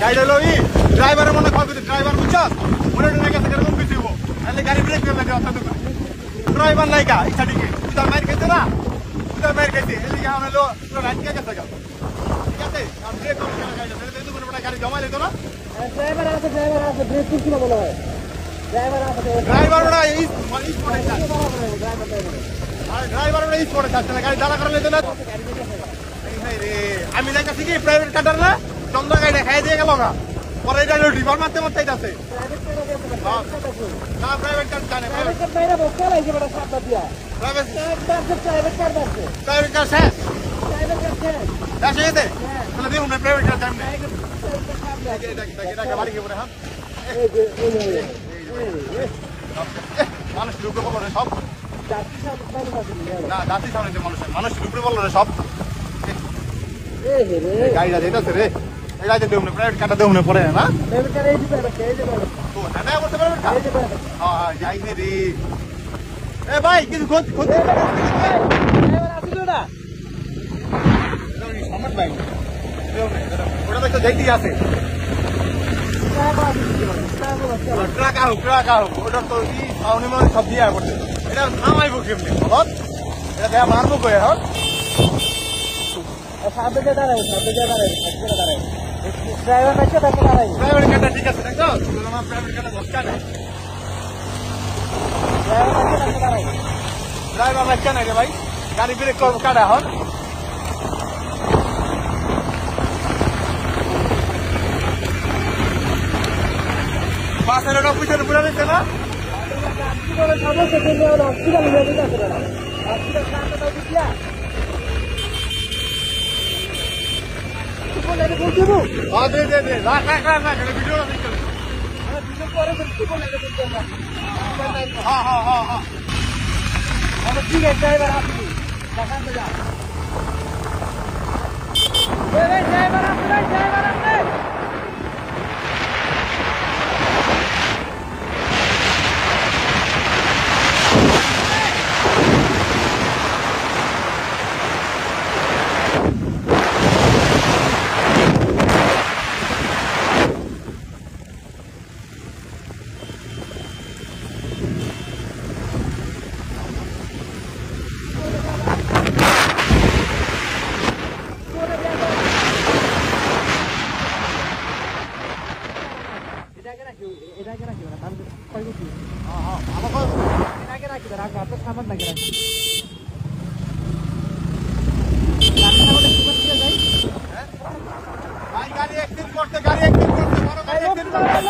গাড়িটা হলো ড্রাইভারের মনে খবর ড্রাইভার বুঝছস মনে গেছে এরকম কিছু হবো তাহলে গাড়ি ব্রেক করে লাগে অর্থাৎ ড্রাইভার নাই কা ইচ্ছা দিকে তুই মার খেতে না তুই মার খেতে এদিকে আমরা হলো রাইট কে গেছে গা ঠিক আছে আর ব্রেক করে গাড়িটা তাহলে তুই কোনো গাড়ি জমা লেতো না ড্রাইভার আছে ব্রেক করছিল বলা হয় ড্রাইভার ওরা এই স্পটে যাচ্ছে ড্রাইভার ওরা এই স্পটে যাচ্ছে না গাড়ি দাঁড়া করে লেতো না আমি দেখাচ্ছি কি প্রাইভেট কাটার না চন্দ্র গাড়ি খাই দিয়ে গেল না পরে এটা রিভার মারতে মারতে যাচ্ছে না প্রাইভেট কার জানে প্রাইভেট কার বাইরে বসে লাইছে বড় সাপটা দিয়া প্রাইভেট কার শেষ শেষ হয়ে গেছে তাহলে দেখুন না প্রাইভেট কার টাইম নেই এটা বাড়ি গিয়ে পড়ে হ্যাঁ মানুষের উপরে বললো রে সব না জাতি সামনে মানুষের উপরে বললো রে সব গাড়িটা যেতেছে রে এই গাড়িটা দেব না প্রাইভেট কারটা দেব না পরে না প্রাইভেট কার এই দিবে তো হ্যাঁ করতে পারবে হ্যাঁ যাই রে এ ভাই কিছু খোঁজ ড্রাইভার আসিল না সম্রাট ভাই ওটা তো দেখতেই আছে ট্রাক আহ ওটা তো সাউনি মানে সব দিয়ে পড়ছে এটা নামাইবো কেমনি বল এটা দেখা মারবো কয়ে হ্যাঁ সামনে যে দাঁড়ায় ড্রাইভার কাছে দাঁড়ায় প্রাইভেট কারটা ঠিক আছে দেখো আমার প্রাইভেট কারটা ধক্কা নেই ড্রাইভার বাচ্চা নাই রে ভাই গাড়ি ব্রেক করবো কাটা হন পাশের ওটা পিছনে পুরা দিচ্ছে না ठीक है ड्राइवर आप दुकान पे जा ड्राइवर आपने सामान लगे गाड़ी एक्टिव करते बड़ गाड़ी एक्टिव करते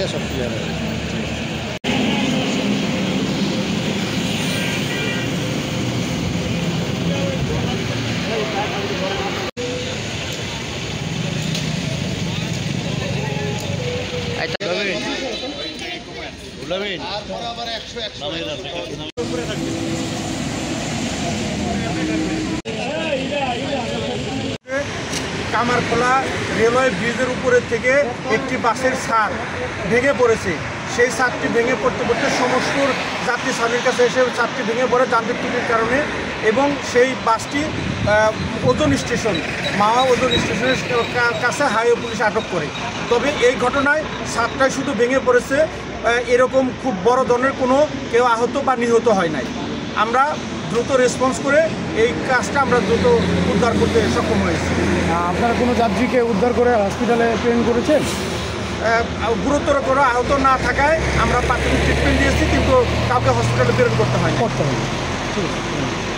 सब क्लियर है কামারখোলা রেলওয়ে ব্রিজের উপরের থেকে একটি বাসের ছাদ ভেঙে পড়েছে। সেই ছাদটি ভেঙে পড়তে পড়তে সমস্ত যাত্রী সারির কাছে এসে ছাদটি ভেঙে পড়ে যান্ত্রিক ত্রুটির কারণে এবং সেই বাসটি ওজন স্টেশন মাওয়া ওজন স্টেশনের কাছে হাইওয়ে পুলিশ আটক করে। তবে এই ঘটনায় ছাদটাই শুধু ভেঙে পড়েছে, এরকম খুব বড় ধরনের কোনো কেউ আহত বা নিহত হয় নাই। আমরা দ্রুত রেসপন্স করে এই কাজটা আমরা দ্রুত উদ্ধার করতে সক্ষম হয়েছি। আপনারা কোনো যাত্রীকে উদ্ধার করে হসপিটালে প্রেরণ করেছেন? গুরুতর কোনো আহত না থাকায় আমরা প্রাথমিক ট্রিটমেন্ট দিয়েছি, কিন্তু কাউকে হসপিটালে প্রেরণ করতে হয়। ঠিক আছে।